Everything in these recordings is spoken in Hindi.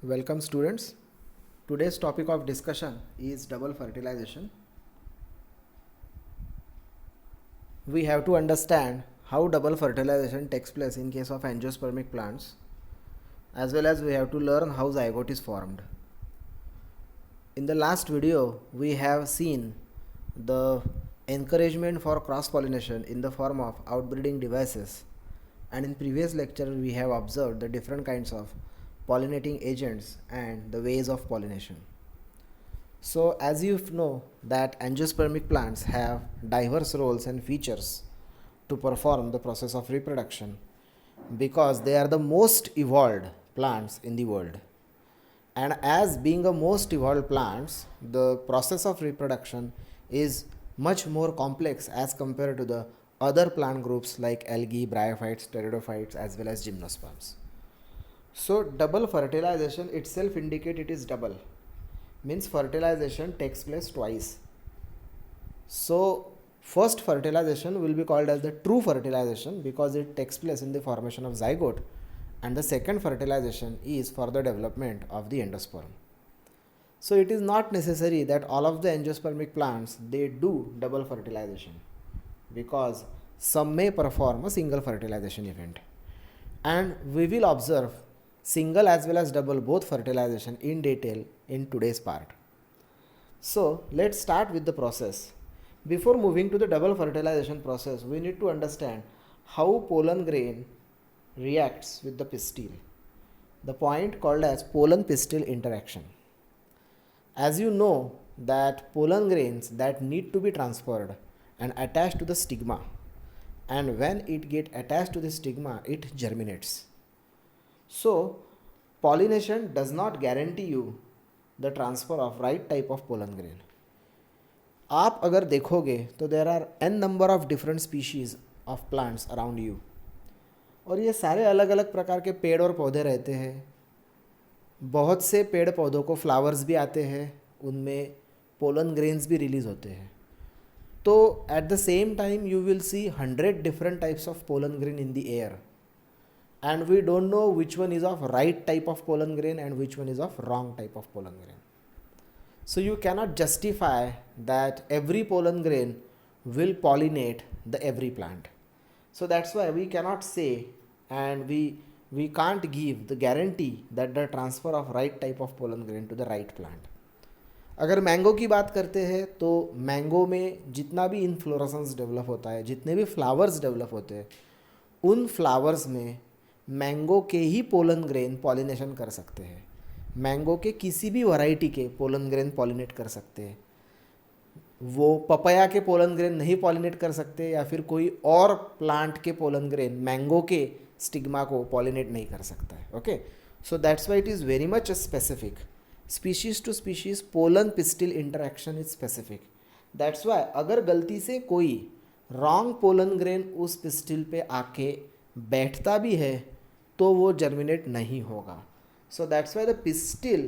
Welcome students. Today's topic of discussion is double fertilization. We have to understand how double fertilization takes place in case of angiospermic plants, as well as we have to learn how zygote is formed. In the last video, we have seen the encouragement for cross pollination in the form of outbreeding devices, and in previous lecture we have observed the different kinds of pollinating agents and the ways of pollination. So as you know that angiospermic plants have diverse roles and features to perform the process of reproduction because they are the most evolved plants in the world. And as being a most evolved plants, the process of reproduction is much more complex as compared to the other plant groups like algae, bryophytes, pteridophytes as well as gymnosperms. So double fertilization itself indicate it is double, means fertilization takes place twice. So first fertilization will be called as the true fertilization because it takes place in the formation of zygote, and the second fertilization is for the development of the endosperm. So it is not necessary that all of the angiospermic plants they do double fertilization, because some may perform a single fertilization event, and we will observe single as well as double both fertilization in detail in today's part. So let's start with the process. Before moving to the double fertilization process, we need to understand how pollen grain reacts with the pistil, the point called as pollen pistil interaction. As you know that pollen grains that need to be transferred and attached to the stigma, and when it get attached to the stigma it germinates. So pollination does not guarantee you the transfer of right type of pollen grain. आप अगर देखोगे तो there are n number of different species of plants around you, और ये सारे अलग अलग प्रकार के पेड़ और पौधे रहते हैं. बहुत से पेड़ पौधों को फ्लावर्स भी आते हैं, उनमें पोलन ग्रेन्स भी रिलीज़ होते हैं. तो at the same time you will C 100 different types of pollen grain in the air, and we don't know which one is of right type of pollen grain and which one is of wrong type of pollen grain. So you cannot justify that every pollen grain will pollinate the every plant. So that's why we cannot say, and we can't give the guarantee that the transfer of right type of pollen grain to the right plant. अगर मैंगो की बात करते हैं तो मैंगो में जितना भी इन्फ्लोरेसेंस डेवलप होता है, जितने भी फ्लावर्स डेवलप होते हैं, उन फ्लावर्स में मैंगो के ही पोलन ग्रेन पॉलिनेशन कर सकते हैं. मैंगो के किसी भी वैरायटी के पोलन ग्रेन पॉलिनेट कर सकते हैं. वो पपाया के पोलन ग्रेन नहीं पॉलिनेट कर सकते, या फिर कोई और प्लांट के पोलन ग्रेन मैंगो के स्टिग्मा को पॉलिनेट नहीं कर सकता है. Okay, so that's why it is very much specific. Species to species pollen pistil interaction is specific. That's why अगर गलती से कोई रॉन्ग पोलन ग्रेन उस पिस्टिल पे आके बैठता भी है तो वो जर्मिनेट नहीं होगा. So that's why the pistil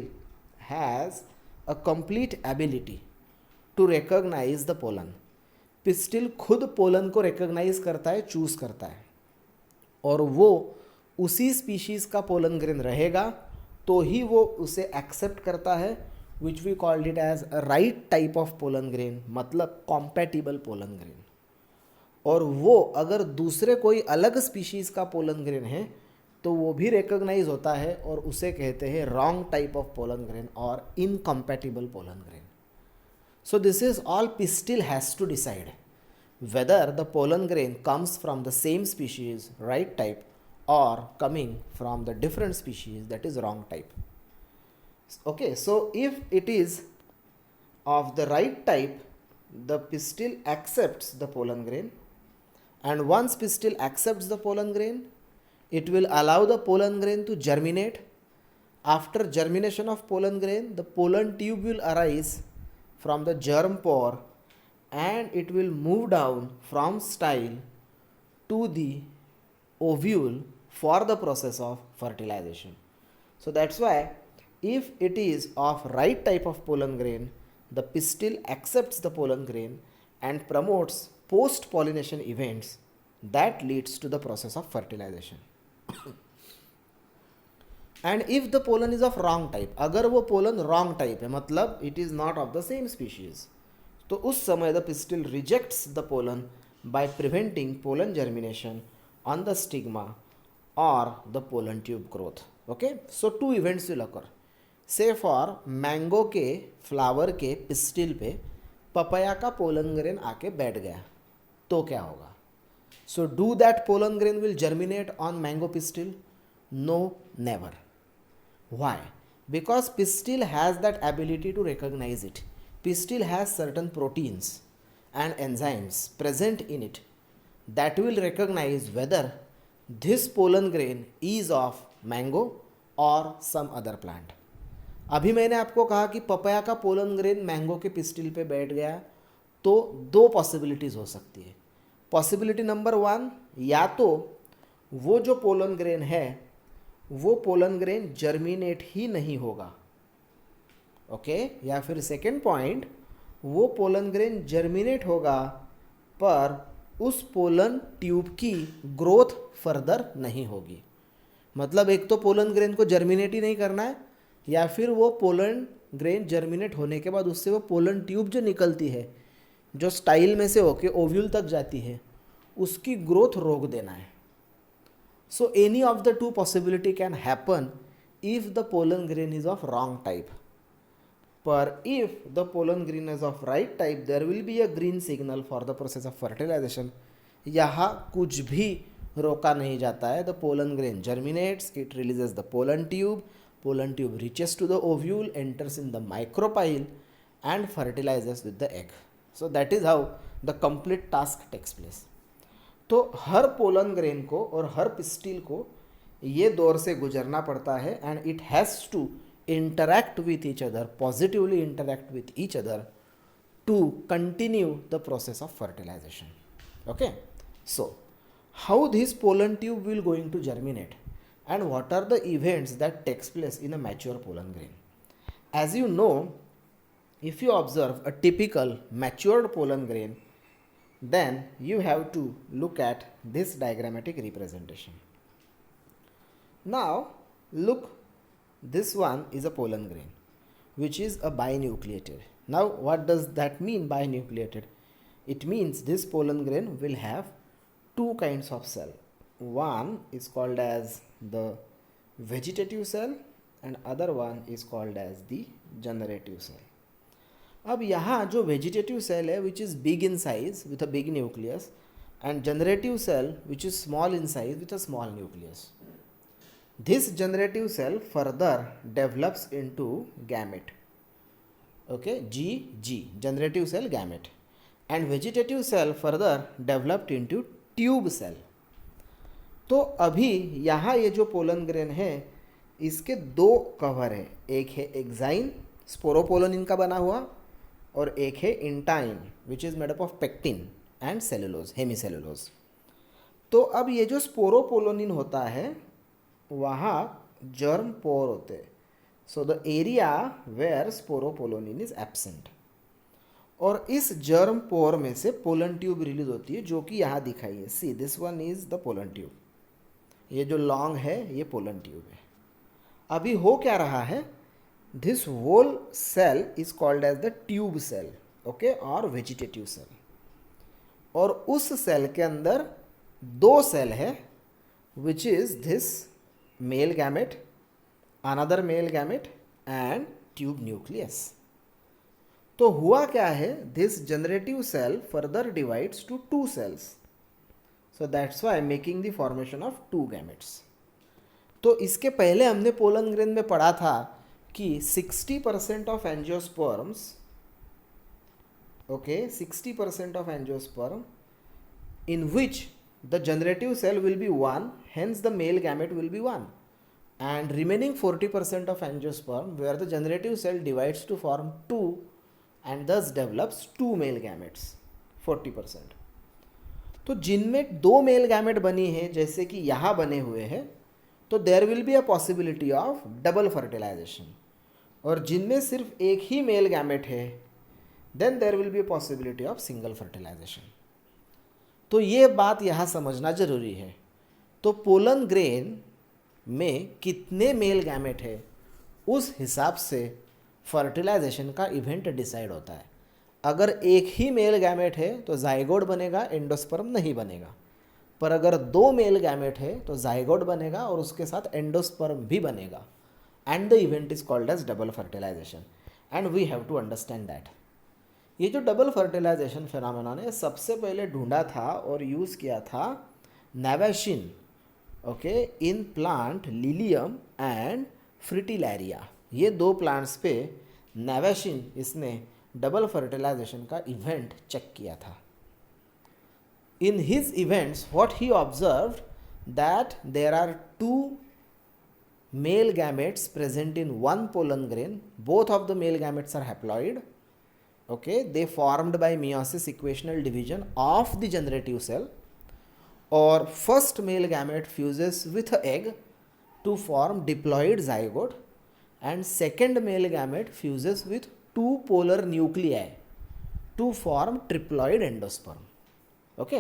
has a complete ability to recognise the pollen. Pistil खुद पोलन को रिकॉग्नाइज करता है, चूज करता है, और वो उसी स्पीशीज़ का पोलन ग्रेन रहेगा तो ही वो उसे एक्सेप्ट करता है, which we called it as a right type of pollen grain, मतलब कॉम्पैटिबल पोलन ग्रेन. और वो अगर दूसरे कोई अलग स्पीशीज़ का पोलन ग्रेन है तो वो भी रिकॉग्नाइज होता है और उसे कहते हैं wrong type of pollen grain और incompatible pollen grain. So this is all pistil has to decide whether the pollen grain comes from the same species, right type, or coming from the different species, that is wrong type. Okay, so if it is of the right type, the pistil accepts the pollen grain, and once pistil accepts the pollen grain, it will allow the pollen grain to germinate. After germination of pollen grain, the pollen tube will arise from the germ pore, and it will move down from style to the ovule for the process of fertilization. So that's why if it is of right type of pollen grain, the pistil accepts the pollen grain and promotes post pollination events that leads to the process of fertilization. And if the pollen is of wrong type, अगर वो पोलन रॉन्ग टाइप है मतलब it is not of the same species, तो उस समय the pistil rejects the pollen by preventing pollen germination on the stigma और the pollen tube growth. Okay, so two events will occur. Say for mango के फ्लावर के पिस्टिल पे पपाया का पोलन ग्रेन आके बैठ गया तो क्या होगा? सो do that pollen grain will germinate on mango pistil? No, never. Why? Because pistil has that ability to recognize it. Pistil has certain proteins and enzymes present in it that will recognize whether this pollen grain is of mango or some other plant. अभी मैंने आपको कहा कि पपाया का पोलन ग्रेन मैंगो के पिस्टिल पे बैठ गया, तो दो पॉसिबिलिटीज़ हो सकती है. पॉसिबिलिटी नंबर 1, या तो वो जो पोलन ग्रेन है वो पोलन ग्रेन जर्मिनेट ही नहीं होगा. ओके, या फिर सेकेंड पॉइंट, वो पोलन ग्रेन जर्मिनेट होगा पर उस पोलन ट्यूब की ग्रोथ फर्दर नहीं होगी. मतलब एक तो पोलन ग्रेन को जर्मिनेट ही नहीं करना है, या फिर वो पोलन ग्रेन जर्मिनेट होने के बाद उससे वो पोलन ट्यूब जो निकलती है, जो स्टाइल में से होके ओव्यूल तक जाती है, उसकी ग्रोथ रोक देना है. So any of the two possibility can happen if the pollen grain is of wrong type. But if the pollen grain is of right type, there will be a green signal for the process of fertilization. यहाँ कुछ भी रोका नहीं जाता है. The pollen grain germinates, it releases the pollen tube reaches to the ovule, enters in the micropyle and fertilizes with the egg. So that is how the complete task takes place. तो हर पोलन ग्रेन को और हर पिस्टिल को ये दौर से गुजरना पड़ता है and it has to interact with each other, positively interact with each other to continue the process of fertilisation. Okay, so how this pollen tube will going to germinate and what are the events that takes place in a mature pollen grain. As you know, if you observe a typical matured pollen grain, then you have to look at this diagrammatic representation. Now look, this one is a pollen grain which is a binucleated. Now what does that mean, binucleated? It means this pollen grain will have two kinds of cell. One is called as the vegetative cell and other one is called as the generative cell. अब यहाँ जो वेजिटेटिव सेल है which is big in size with a big nucleus and generative cell which is small in size with a small nucleus. This generative cell further develops into gamete. Okay, जी generative cell gamete and vegetative cell further developed into tube cell. तो अभी यहाँ ये जो पोलन ग्रेन है इसके दो कवर है, एक है एक्साइन स्पोरोपोलन इनका बना हुआ और एक है intine which is made up of pectin and cellulose, hemicellulose. तो अब ये जो स्पोरोपोलोनिन होता है वहाँ जर्म पोर होते हैं. So the area where sporopollenin is absent. और इस जर्म पोर में से पोलन ट्यूब रिलीज होती है जो कि यहाँ दिखाई है. See, this one is the pollen tube. ये जो लॉन्ग है ये पोलन ट्यूब है. अभी हो क्या रहा है, this whole cell is called as the tube cell, okay, और vegetative cell. और उस सेल के अंदर दो सेल है which is this male gamete, another male gamete and tube nucleus. तो हुआ क्या है, this generative cell further divides to two cells. So that's why making the formation of two gametes. तो इसके पहले हमने पोलन ग्रेन में पढ़ा था कि 60% of angiosperms, okay, 60% of angiosperm in which the generative cell will be one, hence the male gamete will be one, and remaining 40% of angiosperm where the generative cell divides to form two and this develops to male gametes, 40%. तो जिनमें दो मेल गैमेट बनी है जैसे कि यहाँ बने हुए हैं, तो there will be a possibility of double fertilisation. और जिनमें सिर्फ एक ही मेल गैमेट है then there will be a possibility of single fertilisation. तो ये बात यहाँ समझना जरूरी है. तो पोलन ग्रेन में कितने मेल गैमेट है, उस हिसाब से फर्टिलाइजेशन का इवेंट डिसाइड होता है। अगर एक ही मेल गैमेट है तो जाइगोट बनेगा, एंडोस्पर्म नहीं बनेगा। पर अगर दो मेल गैमेट है तो जाइगोट बनेगा और उसके साथ एंडोस्पर्म भी बनेगा, and the event is called as double fertilisation, and we have to understand that. ये जो डबल फर्टिलाइजेशन फिनोमेना ने सबसे पहले ढूंढा था और यूज़ किया था Nawaschin, okay, in plant Lilium and Fritillaria. ये दो प्लांट्स पे नेवेशिन इसने डबल फर्टिलाइजेशन का इवेंट चेक किया था। In his events, what he observed that there are two male gametes present in one pollen grain. Both of the male gametes are haploid. Okay, they formed by meiosis equational division of the generative cell. Or first male gamete fuses with an egg to form diploid zygote, and second male gamete fuses with two polar nuclei to form triploid endosperm. ओके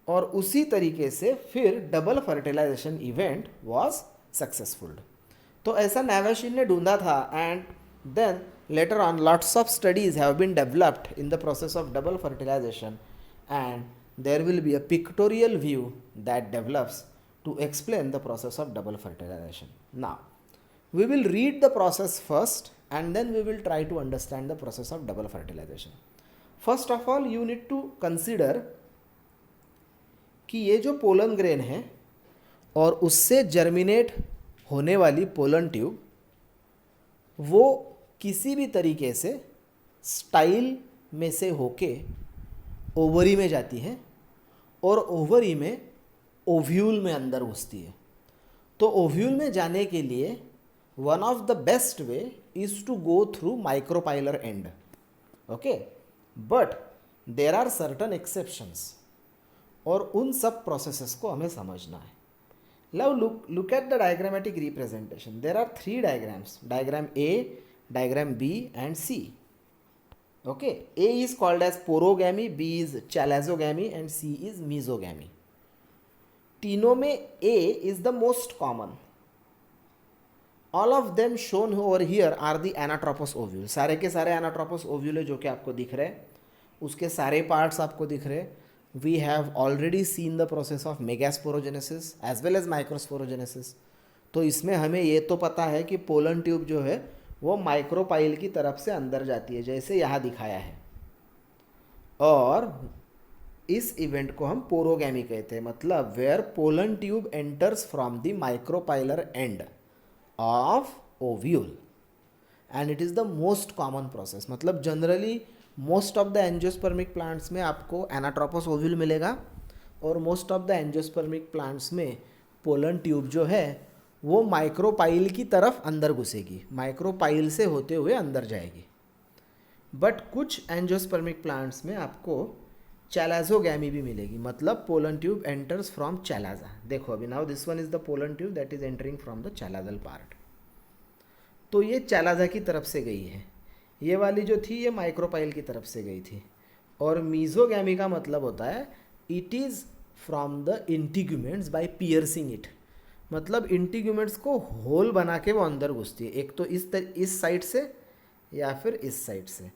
और उसी तरीके से फिर double fertilisation event was successful. तो ऐसा नेवेशिन ने ढूंढा था, and then later on lots of studies have been developed in the process of double fertilisation, and there will be a pictorial view that develops to explain the process of double fertilisation. Now we will read the process first and then we will try to understand the process of double fertilization. First of all, you need to consider कि ये जो पोलन ग्रेन है और उससे जर्मिनेट होने वाली पोलन ट्यूब, वो किसी भी तरीके से स्टाइल में से होके ओवरी में जाती है और ओवरी में ओव्यूल में अंदर घुसती है. तो ओव्यूल में जाने के लिए one of the best way is to go through micropylar end. Okay, but there are certain exceptions और उन सब प्रोसेसेस को हमें समझना है. Now look at the diagrammatic representation. There are three diagrams, diagram A, diagram B and C. Okay, A is called as porogamy, B is chalazogamy and C is mesogamy. तीनों में A is the most common. All of them shown over here are the anatropous ovule. सारे के सारे anatropous ovule है जो कि आपको दिख रहे हैं, उसके सारे पार्ट्स आपको दिख रहे हैं. We have already seen the process of megasporogenesis as well as microsporogenesis. तो इसमें हमें ये तो पता है कि पोलन ट्यूब जो है वो माइक्रोपाइल की तरफ से अंदर जाती है, जैसे यहाँ दिखाया है. और इस इवेंट को हम पोरोगैमी कहते हैं, मतलब where pollen tube enters from the micropylar end of ovule, and it is the most common process. मतलब generally most of the angiospermic plants में आपको एनाट्रोपस ओव्यूल मिलेगा और most of the angiospermic plants में पोलन ट्यूब जो है वो माइक्रोपाइल की तरफ अंदर घुसेगी, माइक्रोपाइल से होते हुए अंदर जाएगी. बट कुछ एंजियोस्पर्मिक प्लांट्स में आपको चैलाजोगैमी भी मिलेगी, मतलब pollen tube enters from chalaza. देखो अभी now this one is the pollen tube that is entering from the chalazal part. तो ये चैलाजा की तरफ से गई है, ये वाली जो थी ये माइक्रोपाइल की तरफ से गई थी. और मीजोगैमी का मतलब होता है it is from the integuments by piercing it, मतलब इंटीग्यूमेंट्स को होल बना के वो अंदर घुसती है. एक तो इस साइड से या फिर इस साइड से,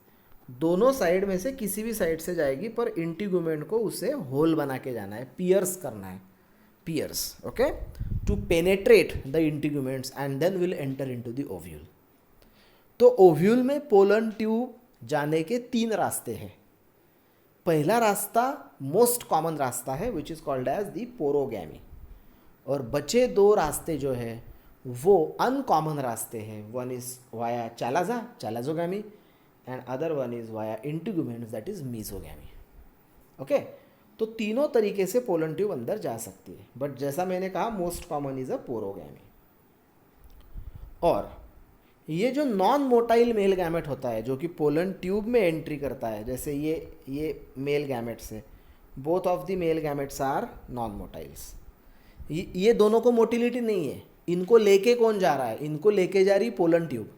दोनों साइड में से किसी भी साइड से जाएगी, पर इंटीग्यूमेंट को उसे होल बना के जाना है, पियर्स करना है, pierce. Okay, to penetrate the integuments and then will enter into the ovule. तो ओव्यूल में पोलन ट्यूब जाने के तीन रास्ते हैं. पहला रास्ता मोस्ट कॉमन रास्ता है which is called as the porogamy, और बचे दो रास्ते जो है वो अनकॉमन रास्ते हैं. One is via chalaza, chalazogamy, and other one is via integuments that is mesogamy. Okay, तो तीनों तरीके से पोलन ट्यूब अंदर जा सकती है, बट जैसा मैंने कहा मोस्ट कॉमन इज़ अ पोरोगैमी. और ये जो नॉन मोटाइल मेल गैमेट होता है जो कि पोलन ट्यूब में एंट्री करता है, जैसे ये मेल गैमेट्स है, both of the male gametes are non motiles. ये दोनों को मोटिलिटी नहीं है. इनको लेके कौन जा रहा है? इनको लेके जा रही पोलन ट्यूब.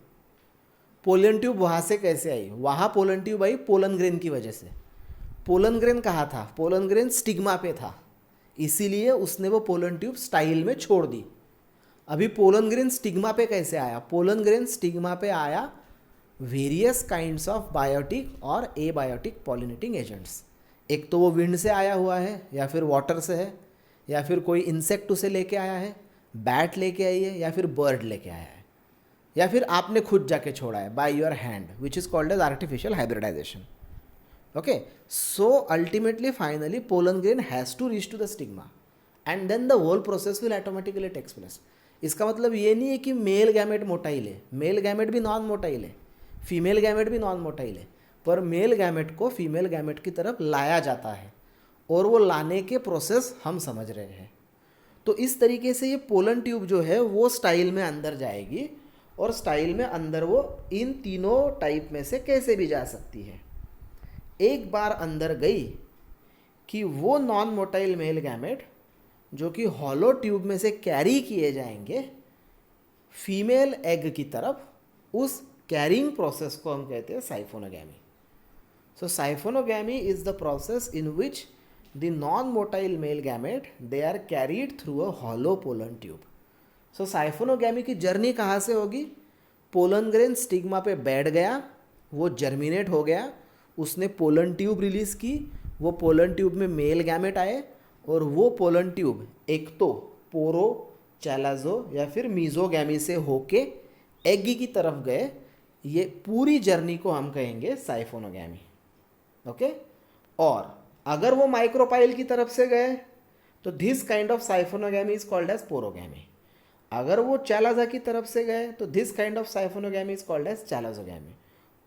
पोलन ट्यूब वहाँ से कैसे आई? वहाँ पोलन ट्यूब आई पोलन ग्रेन की वजह से. पोलन ग्रेन कहाँ था? पोलन ग्रेन स्टिग्मा पे था, इसीलिए उसने वो पोलन ट्यूब स्टाइल में छोड़ दी. अभी पोलन ग्रेन स्टिग्मा पे कैसे आया? पोलन ग्रेन स्टिग्मा पे आया वेरियस काइंड्स ऑफ बायोटिक और एबायोटिक पॉलिनेटिंग एजेंट्स। एक तो वो विंड से आया हुआ है, या फिर वाटर से है, या फिर कोई इंसेक्ट उसे लेके आया है, बैट लेके आई है, या फिर बर्ड लेके आया है, या फिर आपने खुद जाके छोड़ा है by your hand, which is called as artificial hybridization. Okay, so ultimately finally pollen grain has to reach to the stigma and then the whole process will automatically takes place. इसका मतलब ये नहीं है कि मेल गैमेट मोटा ही ले, मेल गैमेट भी नॉन मोटा ही ले, फीमेल गैमेट भी नॉन मोटा ही ले, पर मेल गैमेट को फीमेल गैमेट की तरफ लाया जाता है और वो लाने के प्रोसेस हम समझ रहे हैं। तो इस तरीके से ये पोलन ट्यूब जो है वो स्टाइल में अंदर जाएगी और स्टाइल में अंदर वो इन तीनों टाइप में से कैसे भी जा सकती है। एक बार अंदर गई कि वो नॉन मोटाइल मेल गैमेट जो कि हॉलो ट्यूब में से कैरी किए जाएंगे फीमेल एग की तरफ, उस कैरिंग प्रोसेस को हम कहते हैं siphonogamy. So siphonogamy is the process in which the non motile male gamete they are carried through a hollow pollen tube. So siphonogamy की जर्नी कहाँ से होगी? पोलन ग्रेन स्टिग्मा पे बैठ गया, वो जर्मिनेट हो गया, उसने पोलन ट्यूब रिलीज़ की, वो पोलन ट्यूब में मेल गैमेट आए और वो पोलन ट्यूब एक तो पोरो, चैलाजो या फिर मीजोगैमी से होके एग की तरफ गए। ये पूरी जर्नी को हम कहेंगे साइफोनोगैमी। ओके, और अगर वो माइक्रोपाइल की तरफ से गए तो this kind of siphonogamy is called as porogamy. अगर वो चैलाजा की तरफ से गए तो this kind of siphonogamy is called as chalazogamy.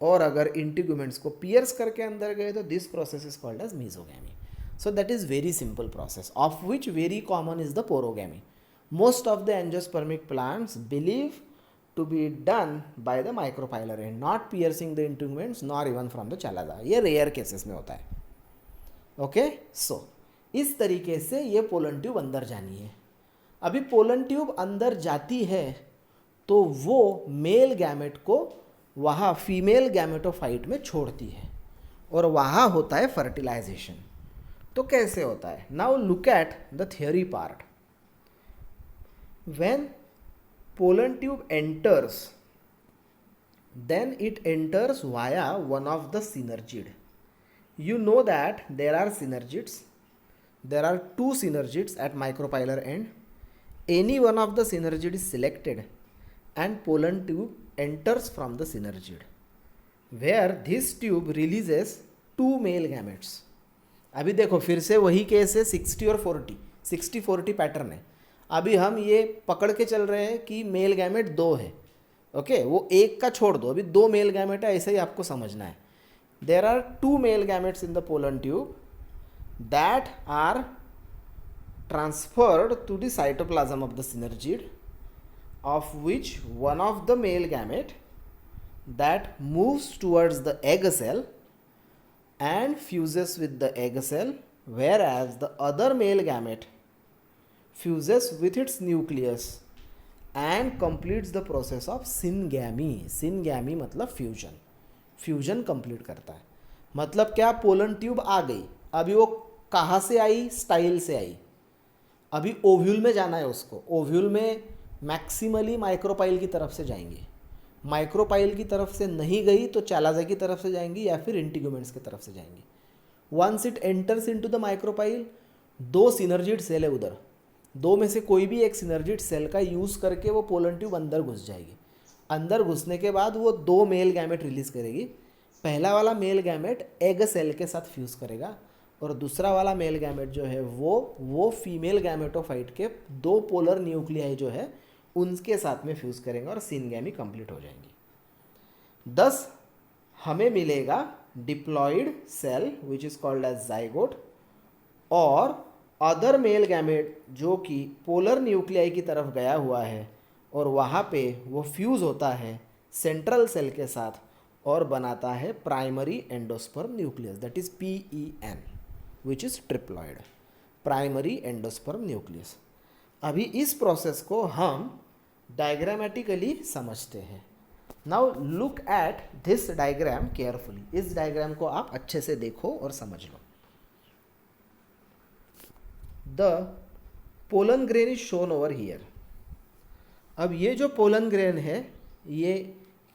और अगर इंटीग्यूमेंट्स को पियर्स करके अंदर गए तो this process is called as mesogamy. So that is very simple process of which very common is the porogamy. Most of the angiospermic plants believe to be done by the micropylar end not piercing the integuments nor even from the chalaza. ये रेयर केसेस में होता है। ओके, सो इस तरीके से ये पोलन ट्यूब अंदर जानी है। अभी पोलन ट्यूब अंदर जाती है तो वो मेल गैमेट को वहाँ फीमेल गैमेटोफाइट में छोड़ती है और वहाँ होता है फर्टिलाइजेशन। तो कैसे होता है? Now look at the theory part. When pollen tube enters, then it enters via one of the synergid. You know that there are synergids. There are two synergids at micropylar end. Any one of the synergid is selected and pollen tube enters from the synergid, where this tube releases two male gametes. अभी देखो फिर से वही केस है 60 और 40, 60-40 पैटर्न है। अभी हम ये पकड़ के चल रहे हैं कि मेल गैमेट दो है। ओके, वो एक का छोड़ दो, अभी दो मेल गैमेट है, ऐसा ही आपको समझना है। There are two male gametes in the pollen tube that are transferred to the cytoplasm of the synergid, of which one of the male gamete that moves towards the egg cell and fuses with the egg cell, whereas the other male gamete fuses with its nucleus and completes the process of syngamy. Syngamy मतलब fusion, फ्यूजन कंप्लीट करता है। मतलब क्या? पोलन ट्यूब आ गई, अभी वो कहाँ से आई? स्टाइल से आई। अभी ओव्यूल में जाना है उसको। ओव्यूल में मैक्सिमली माइक्रोपाइल की तरफ से जाएंगी, माइक्रोपाइल की तरफ से नहीं गई तो चैलाजा की तरफ से जाएंगी या फिर इंटीग्यूमेंट्स की तरफ से जाएंगी। Once it enters into the micropyle, दो सिनर्जिड सेल है उधर, दो में से कोई भी एक सिनर्जिड सेल का यूज़ करके वो पोलन ट्यूब अंदर घुस जाएगी। अंदर घुसने के बाद वो दो मेल गैमेट रिलीज़ करेगी। पहला वाला मेल गैमेट एग सेल के साथ फ्यूज़ करेगा और दूसरा वाला मेल गैमेट जो है वो फीमेल गैमेटोफाइट के दो पोलर न्यूक्लियाई जो है उनके साथ में फ्यूज़ करेंगे और सिनगैमी कंप्लीट हो जाएंगी। thus हमें मिलेगा diploid cell which is called as zygote, और अदर मेल गैमेट जो कि पोलर न्यूक्लियाई की तरफ गया हुआ है और वहाँ पे वो फ्यूज़ होता है सेंट्रल सेल के साथ और बनाता है primary endosperm nucleus, that is PEN, which is triploid, primary endosperm nucleus. अभी इस प्रोसेस को हम डायग्रामेटिकली समझते हैं। Now look at this diagram carefully. इस डायग्राम को आप अच्छे से देखो और समझ लो। The pollen grain is shown over here. अब ये जो पोलन ग्रेन है ये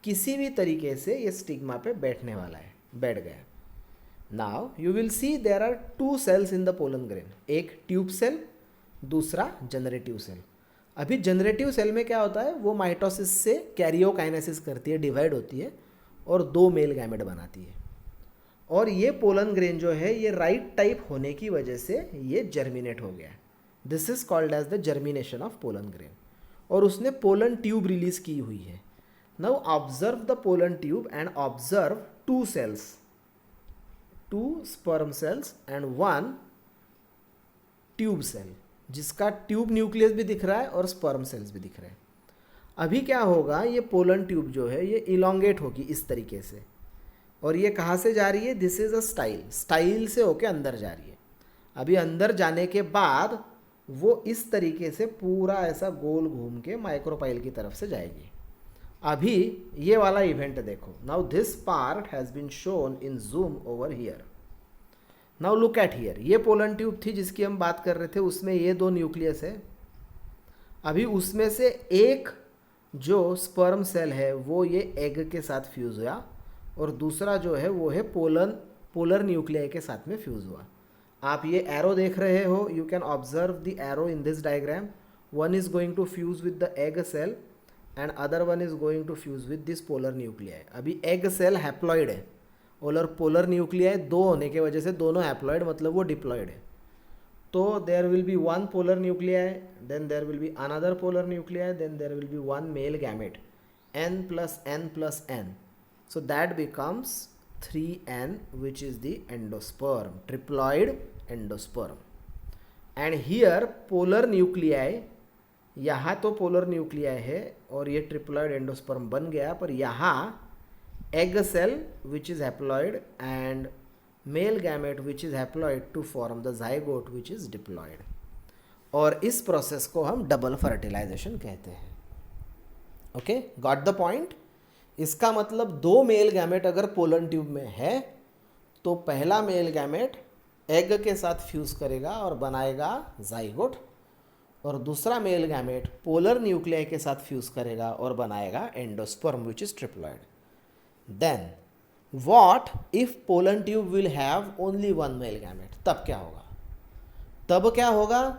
किसी भी तरीके से ये स्टिग्मा पे बैठने वाला है, बैठ गया। Now you will see there are 2 cells in the pollen grain, एक ट्यूब सेल, दूसरा जनरेटिव सेल। अभी जनरेटिव सेल में क्या होता है, वो माइटोसिस से कैरियोकाइनेसिस करती है, डिवाइड होती है और 2 मेल गैमेट बनाती है। और ये पोलन ग्रेन जो है ये राइट टाइप होने की वजह से ये जर्मिनेट हो गया है। This is called as the germination of pollen grain. और उसने पोलन ट्यूब रिलीज की हुई है। Now observe the pollen tube and observe 2 cells, 2 sperm cells and 1 tube cell, जिसका ट्यूब न्यूक्लियस भी दिख रहा है और स्पर्म सेल्स भी दिख रहे हैं। अभी क्या होगा, ये पोलन ट्यूब जो है ये इलोंगेट होगी इस तरीके से, और ये कहाँ से जा रही है, this is a style, style से होके अंदर जा रही है। अभी अंदर जाने के बाद वो इस तरीके से पूरा ऐसा गोल घूम के माइक्रोपाइल की तरफ से जाएगी। अभी ये वाला इवेंट देखो। Now this part has been shown in zoom over here. Now look at here, ये पोलन ट्यूब थी जिसकी हम बात कर रहे थे, उसमें ये 2 न्यूक्लियस है। अभी उसमें से एक जो स्पर्म सेल है वो ये एग के साथ फ्यूज़ हुआ, और दूसरा जो है वो है पोलर न्यूक्लियाई के साथ में फ्यूज़ हुआ। आप ये एरो देख रहे हो, you can observe the arrow in this diagram. One is going to fuse with the egg cell and other one is going to fuse with this polar nuclei. अभी एग सेल हैप्लॉइड है और पोलर न्यूक्लियाई 2 होने की वजह से दोनों हैप्लॉइड, मतलब वो डिप्लॉइड है। तो there will be 1 polar nuclei, then there will be another polar nuclei, then there will be 1 male gamete, n plus n plus n. So that becomes 3n, which is the endosperm, triploid endosperm. And here polar nuclei, यहाँ तो पोलर न्यूक्लियाई है और ये ट्रिप्लॉइड एंडोस्पर्म बन गया, पर यहाँ egg cell which is haploid and male gamete which is haploid to form the zygote which is diploid. और इस प्रोसेस को हम डबल फर्टिलाइजेशन कहते हैं। Okay, got the point. इसका मतलब 2 मेल गैमेट अगर पोलन ट्यूब में है तो पहला मेल गैमेट एग के साथ फ्यूज़ करेगा और बनाएगा जाइगोट, और दूसरा मेल गैमेट पोलर न्यूक्लियाई के साथ फ्यूज़ करेगा और बनाएगा endosperm which is triploid. Then what if pollen tube will have only 1 male gamete, तब क्या होगा? तब क्या होगा?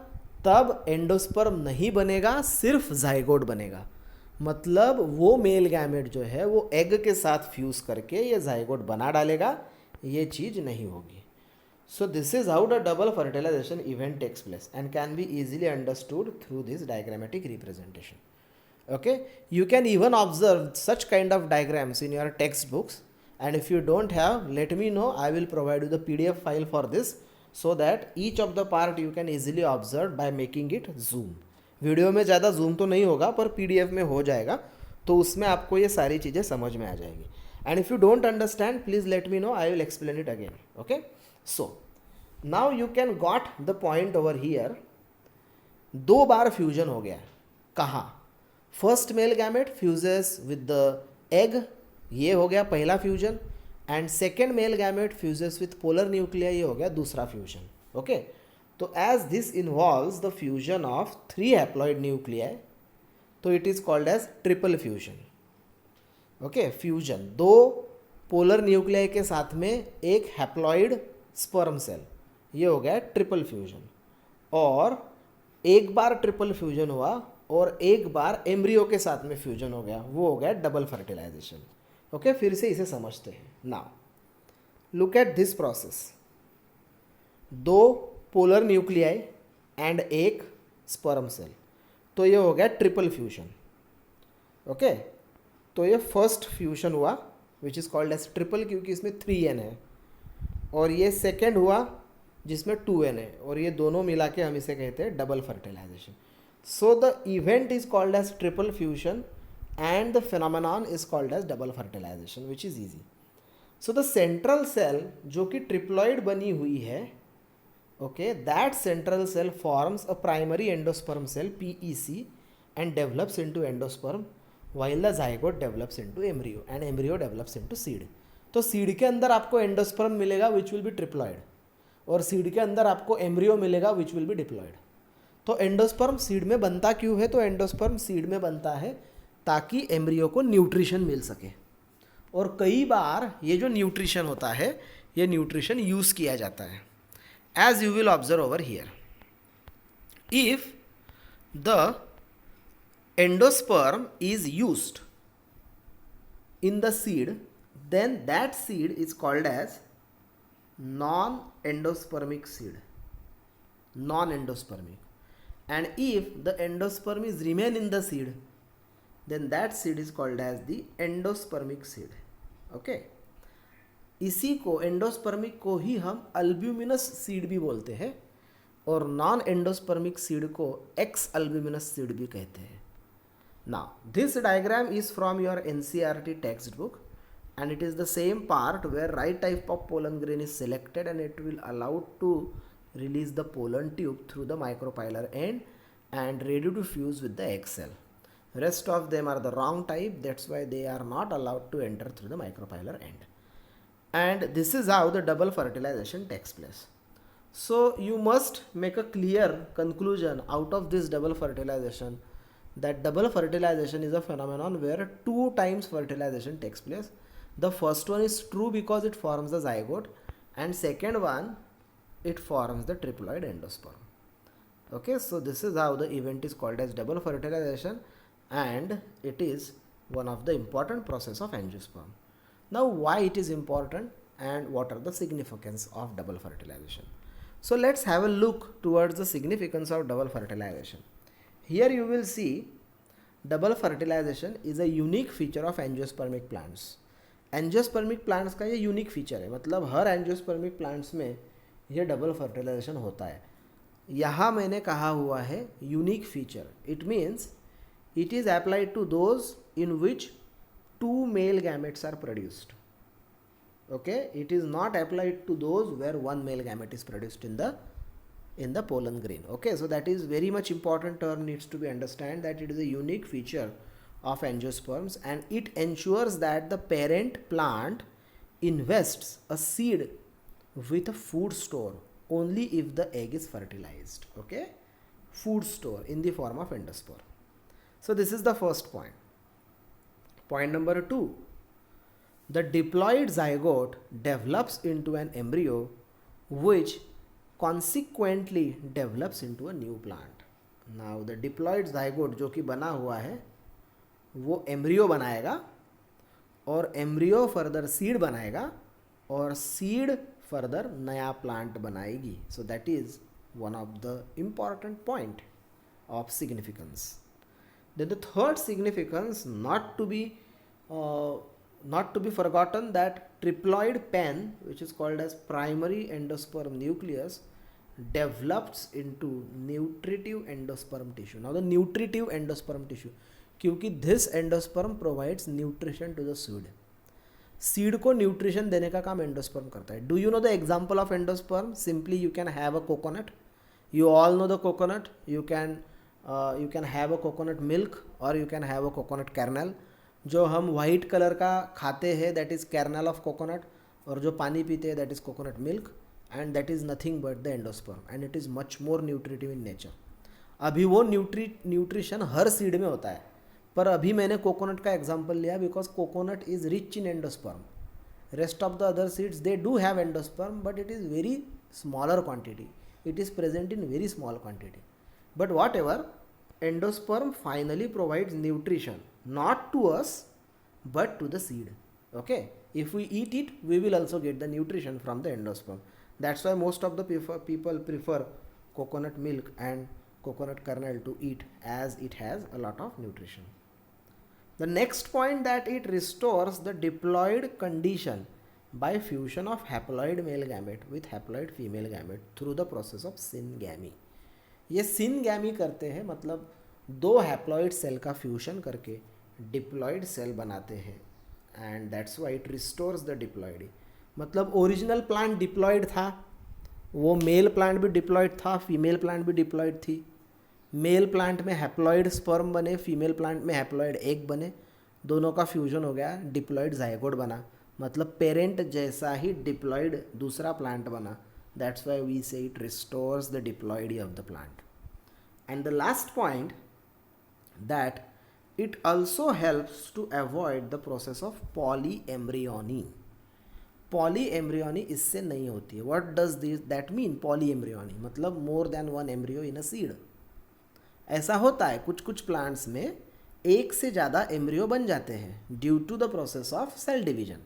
तब एंडोस्पर्म नहीं बनेगा, सिर्फ जाइगोट बनेगा। मतलब वो मेल गैमेट जो है वो एग के साथ फ्यूज़ करके ये जाइगोट बना डालेगा, ये चीज़ नहीं होगी। So this is how the double fertilisation event takes place and can be easily understood through this diagrammatic representation. Okay, you can even observe such kind of diagrams in your textbooks, and if you don't have, let me know. I will provide you the PDF file for this so that each of the part you can easily observe by making it zoom. Video में ज़्यादा जूम तो नहीं होगा पर PDF में हो जाएगा, तो उसमें आपको ये सारी चीज़ें समझ में आ जाएगी। And if you don't understand please let me know, I will explain it again. Okay, so now you can got the point over here. 2 बार फ्यूजन हो गया। कहाँ? First male gamete fuses with the egg, ये हो गया पहला फ्यूजन, and second male gamete fuses with polar nuclei, ये हो गया दूसरा फ्यूजन। ओके, तो as this involves the fusion of 3 haploid nuclei, तो it is called as triple fusion. Okay, fusion 2 polar nuclei के साथ में एक हैप्लॉइड स्पर्म सेल, ये हो गया ट्रिपल फ्यूजन। और एक बार ट्रिपल फ्यूजन हुआ और एक बार एम्ब्रियो के साथ में फ्यूजन हो गया, वो हो गया डबल फर्टिलाइजेशन। ओके, फिर से इसे समझते हैं। Now look at this process. 2 polar nuclei and एक स्पर्म सेल, तो ये हो गया ट्रिपल फ्यूजन। ओके, तो ये फर्स्ट फ्यूजन हुआ which is called as triple, क्योंकि इसमें 3n है, और ये सेकेंड हुआ जिसमें 2n है, और ये दोनों मिला के हम इसे कहते हैं double fertilization. So the event is called as triple fusion and the phenomenon is called as double fertilization, which is easy. So the central cell जो कि ट्रिप्लॉइड बनी हुई है, okay, that central cell forms a primary endosperm cell PEC and develops into endosperm while the zygote develops into embryo and embryo develops into seed. तो सीड के अंदर आपको एंडोस्पर्म मिलेगा which will be triploid, और सीड के अंदर आपको एम्ब्रियो मिलेगा which will be diploid. तो एंडोस्पर्म सीड में बनता क्यों है? तो एंडोस्पर्म सीड में बनता है ताकि एम्ब्रियो को न्यूट्रिशन मिल सके, और कई बार ये जो न्यूट्रिशन होता है ये न्यूट्रिशन यूज़ किया जाता है. As you will observe over here, if the endosperm is used in the seed, then that seed is called as non-endospermic seed. Non-endospermic. And if the endosperm is remain in the seed, then that seed is called as the endospermic seed. Okay. इसी को एंडोस्पर्मिक को ही हम अल्ब्यूमिनस सीड भी बोलते हैं, और नॉन एंडोस्पर्मिक सीड को एक्स अल्ब्यूमिनस सीड भी कहते हैं. Now, this diagram is from your NCERT textbook, and it is the same part where right type of pollen grain is selected and it will allow to release the pollen tube through the micropylar end and ready to fuse with the egg cell. Rest of them are the wrong type, that's why they are not allowed to enter through the micropylar end. And this is how the double fertilization takes place. So you must make a clear conclusion out of this double fertilization, that double fertilization is a phenomenon where 2 times fertilization takes place. The first one is true because it forms the zygote, and second one, it forms the triploid endosperm. Okay, so this is how the event is called as double fertilization, and it is one of the important process of angiosperm. Now, why it is important and what are the significance of double fertilization? So let's have a look towards the significance of double fertilization. Here you will see double fertilization is a unique feature of angiospermic plants. Angiospermic plants का ये यूनिक फीचर है, मतलब हर एंजियोस्पर्मिक प्लांट्स में ये डबल फर्टिलाइजेशन होता है. यहाँ मैंने कहा हुआ है unique feature. It means it is applied to those in which 2 male gametes are produced. Okay, it is not applied to those where 1 male gamete is produced in the pollen grain. Okay, so that is very much important term, needs to be understand that it is a unique feature of angiosperms, and it ensures that the parent plant invests a seed with a food store only if the egg is fertilized. Okay, food store in the form of endosperm. So this is the first point. Point number 2, the diploid zygote develops into an embryo which consequently develops into a new plant. Now the diploid zygote जो कि बना हुआ है वो एम्ब्रियो बनाएगा, और एम्ब्रियो फर्दर सीड बनाएगा, और सीड फर्दर नया प्लांट बनाएगी. सो that is one of the important point of significance. Then the third significance, not to be forgotten, that triploid pen, which is called as primary endosperm nucleus, develops into nutritive endosperm tissue. Now the nutritive endosperm tissue, क्योंकि this endosperm provides nutrition to the seed. Seed को न्यूट्रिशन देने का काम एंडोस्पर्म करता है. Do you know the example of endosperm? Simply you can have a coconut. You all know the coconut. You can have a coconut milk, और you can have a coconut kernel. जो हम वाइट कलर का खाते हैं that is kernel of coconut, और जो पानी पीते हैं that is coconut milk, and that is nothing but the endosperm, and it is much more nutritive in nature. अभी वो न्यूट्रिशन हर सीड में होता है, पर अभी मैंने कोकोनट का एग्जांपल लिया because coconut is rich in endosperm. Rest of the other seeds they do have endosperm, but it is very smaller quantity. It is present in very small quantity. But whatever, endosperm finally provides nutrition, not to us but to the seed. Okay, if we eat it, we will also get the nutrition from the endosperm. That's why most of the people prefer coconut milk and coconut kernel to eat, as it has a lot of nutrition. The next point, that it restores the diploid condition by fusion of haploid male gamete with haploid female gamete through the process of syngamy. ये सिनगैमी करते हैं, मतलब 2 हैप्लॉइड सेल का फ्यूशन करके डिप्लॉइड सेल बनाते हैं, and that's why it restores the diploid. मतलब ओरिजिनल प्लांट डिप्लॉइड था, वो मेल प्लांट भी डिप्लॉइड था, फीमेल प्लांट भी डिप्लॉइड थी. मेल प्लांट में हैप्लॉइड स्पर्म बने, फीमेल प्लांट में हैप्लॉइड एग बने, दोनों का फ्यूजन हो गया, डिप्लॉइड जाइगोट बना. मतलब पेरेंट जैसा ही डिप्लॉइड दूसरा प्लांट बना. That's why we say it restores the diploidy of the plant. And the last point, that it also helps to avoid the process of polyembryony. Polyembryony इससे नहीं होती है. What does this that mean? Polyembryony मतलब more than one embryo in a seed. ऐसा होता है कुछ कुछ प्लांट्स में एक से ज़्यादा एम्ब्रियो बन जाते हैं due to the process of cell division.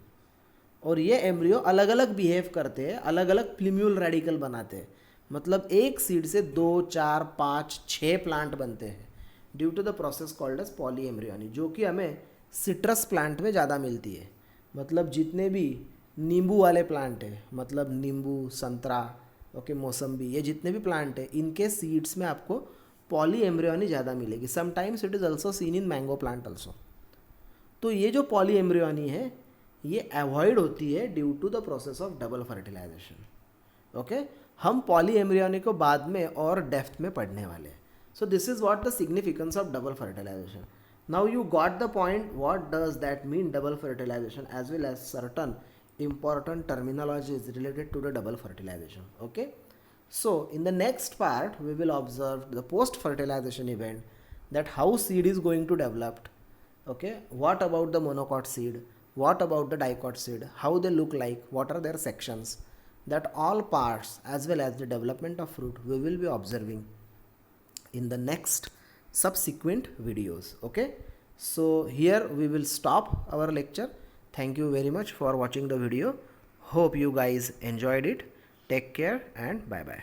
और ये एम्ब्रियो अलग अलग बिहेव करते हैं, अलग अलग प्लिम्यूल रेडिकल बनाते हैं. मतलब एक सीड से 2, 4, 5, 6 प्लांट बनते हैं due to the process called as polyembryony, जो कि हमें सिट्रस प्लांट में ज़्यादा मिलती है. मतलब जितने भी नींबू वाले प्लांट है, मतलब नींबू, संतरा, ओके, मौसम्बी, ये जितने भी प्लांट है इनके सीड्स में आपको पॉलीएम्ब्रियोनी ज़्यादा मिलेगी. Sometimes it is also seen in mango plant also. तो ये जो पॉलीएम्ब्रियोनी है ये अवॉइड होती है due to the process of double fertilization. Okay, हम पॉलीएम्ब्रियोनी को बाद में और डेप्थ में पढ़ने वाले हैं. So this is what the significance of double fertilisation. Now you got the point what does that mean double fertilization as well as certain important terminologies related to the double fertilization. Okay, so in the next part we will observe the post fertilization event, that how seed is going to develop. Okay, what about the monocot seed, what about the dicot seed, how they look like, what are their sections, that all parts as well as the development of fruit we will be observing in the next subsequent videos. Okay, so here we will stop our lecture. Thank you very much for watching the video. Hope you guys enjoyed it. Take care and bye bye.